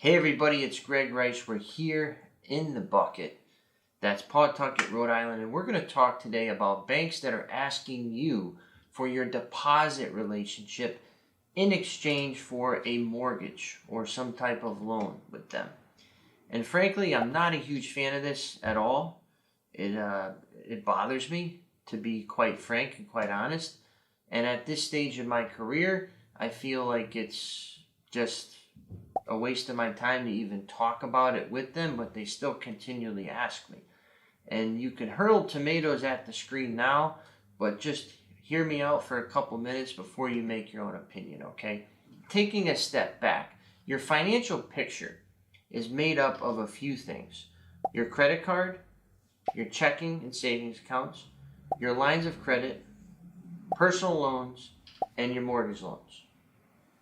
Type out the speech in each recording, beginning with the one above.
Hey everybody, it's Greg Rice. We're here in the bucket. That's Pawtucket, Rhode Island, and we're going to talk today about banks that are asking you for your deposit relationship in exchange for a mortgage or some type of loan with them. And frankly, I'm not a huge fan of this at all. It bothers me, to be quite frank and quite honest. And at this stage of my career, I feel like it's just a waste of my time to even talk about it with them, but they still continually ask me. And you can hurl tomatoes at the screen now, but just hear me out for a couple minutes before you make your own opinion, okay? Taking a step back, your financial picture is made up of a few things. Your credit card, your checking and savings accounts, your lines of credit, personal loans, and your mortgage loans.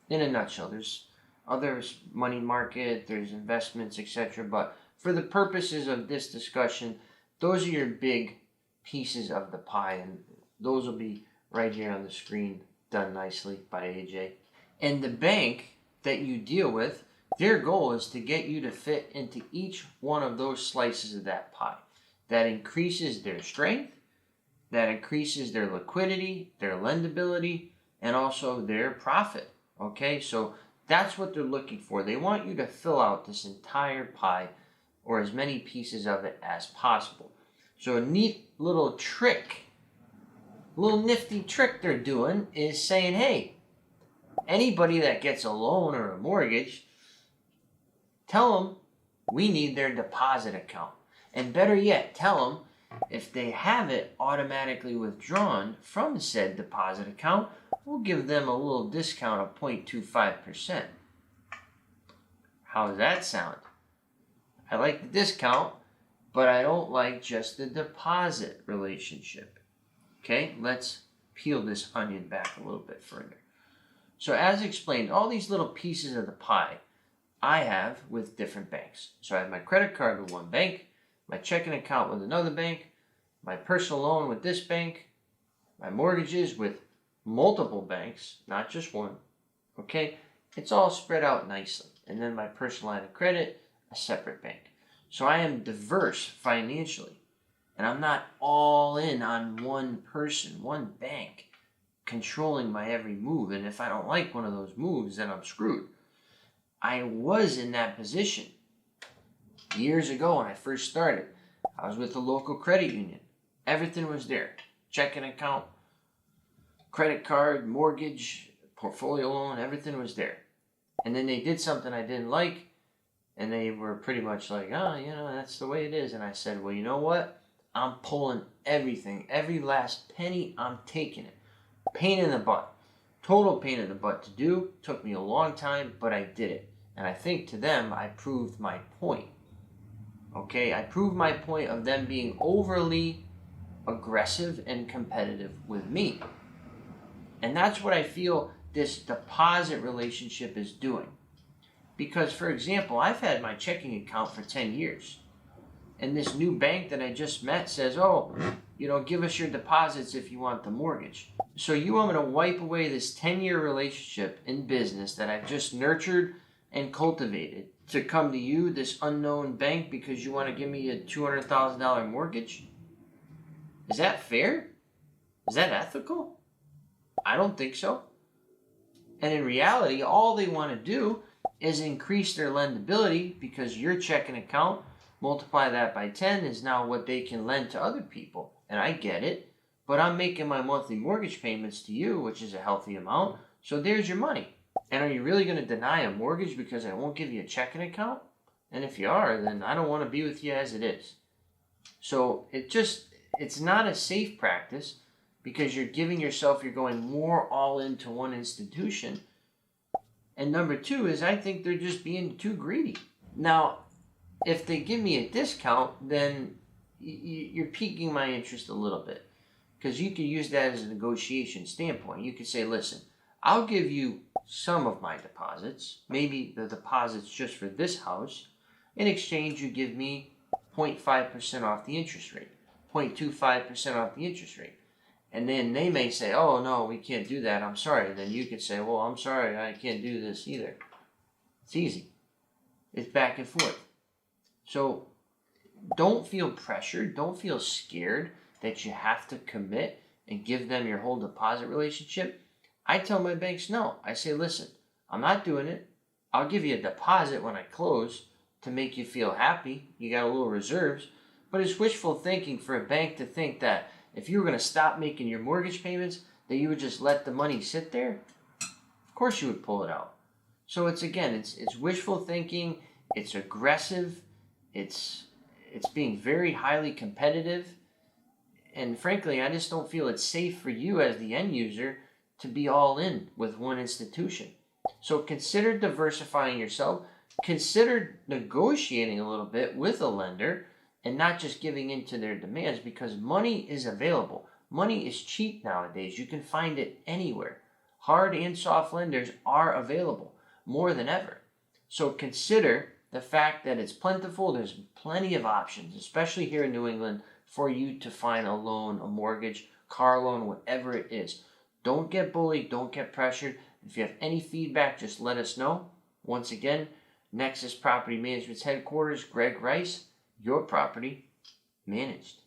In a nutshell, there's others, money market, there's investments, etc. But for the purposes of this discussion, those are your big pieces of the pie, and those will be right here on the screen, done nicely by AJ. And the bank that you deal with, their goal is to get you to fit into each one of those slices of that pie. That increases their strength, that increases their liquidity, their lendability, and also their profit. Okay, so that's what they're looking for. They want you to fill out this entire pie or as many pieces of it as possible. So a neat little trick, little nifty trick they're doing is saying, hey, anybody that gets a loan or a mortgage, tell them we need their deposit account. And better yet, tell them if they have it automatically withdrawn from said deposit account, we'll give them a little discount of 0.25%. How does that sound? I like the discount, but I don't like just the deposit relationship. Okay, let's peel this onion back a little bit further. So as explained, all these little pieces of the pie I have with different banks. So I have my credit card with one bank, my checking account with another bank, my personal loan with this bank, my mortgages with multiple banks, not just one. Okay, it's all spread out nicely. And then my personal line of credit, a separate bank. So I am diverse financially, and I'm not all in on one person, one bank, controlling my every move. And if I don't like one of those moves, then I'm screwed. I was in that position years ago when I first started. I was with a local credit union. Everything was there. Checking account, credit card, mortgage, portfolio loan, everything was there. And then they did something I didn't like, and they were pretty much like, that's the way it is. And I said, well, you know what? I'm pulling everything. Every last penny, I'm taking it. Pain in the butt. Total pain in the butt to do. Took me a long time, but I did it. And I think to them, I proved my point. Okay, I proved my point of them being overly aggressive and competitive with me. And that's what I feel this deposit relationship is doing. Because, for example, I've had my checking account for 10 years. And this new bank that I just met says, give us your deposits if you want the mortgage. So you want me to wipe away this 10-year relationship in business that I've just nurtured and cultivated to come to you, this unknown bank, because you want to give me a $200,000 mortgage? Is that fair? Is that ethical? I don't think so. And in reality, all they want to do is increase their lendability, because your checking account, multiply that by 10, is now what they can lend to other people. And I get it, but I'm making my monthly mortgage payments to you, which is a healthy amount, so there's your money. And are you really going to deny a mortgage because I won't give you a checking account? And if you are, then I don't want to be with you as it is. So it's not a safe practice, because you're going more all into one institution. And number two is I think they're just being too greedy. Now, if they give me a discount, then you're piquing my interest a little bit, because you could use that as a negotiation standpoint. You could say, listen, I'll give you some of my deposits, maybe the deposits just for this house. In exchange, you give me 0.5% off the interest rate, 0.25% off the interest rate. And then they may say, oh, no, we can't do that. I'm sorry. Then you could say, well, I'm sorry, I can't do this either. It's easy. It's back and forth. So don't feel pressured. Don't feel scared that you have to commit and give them your whole deposit relationship. I tell my banks no. I say, listen, I'm not doing it. I'll give you a deposit when I close to make you feel happy. You got a little reserves. But it's wishful thinking for a bank to think that if you were going to stop making your mortgage payments, that you would just let the money sit there. Of course you would pull it out. So it's wishful thinking. It's aggressive. It's being very highly competitive. And frankly, I just don't feel it's safe for you as the end user to be all in with one institution. So consider diversifying yourself. Consider negotiating a little bit with a lender and not just giving in to their demands, because money is available. Money is cheap nowadays. You can find it anywhere. Hard and soft lenders are available more than ever. So consider the fact that it's plentiful. There's plenty of options, especially here in New England, for you to find a loan, a mortgage, car loan, whatever it is. Don't get bullied. Don't get pressured. If you have any feedback, just let us know. Once again, Nexus Property Management's headquarters, Greg Rice, your property managed.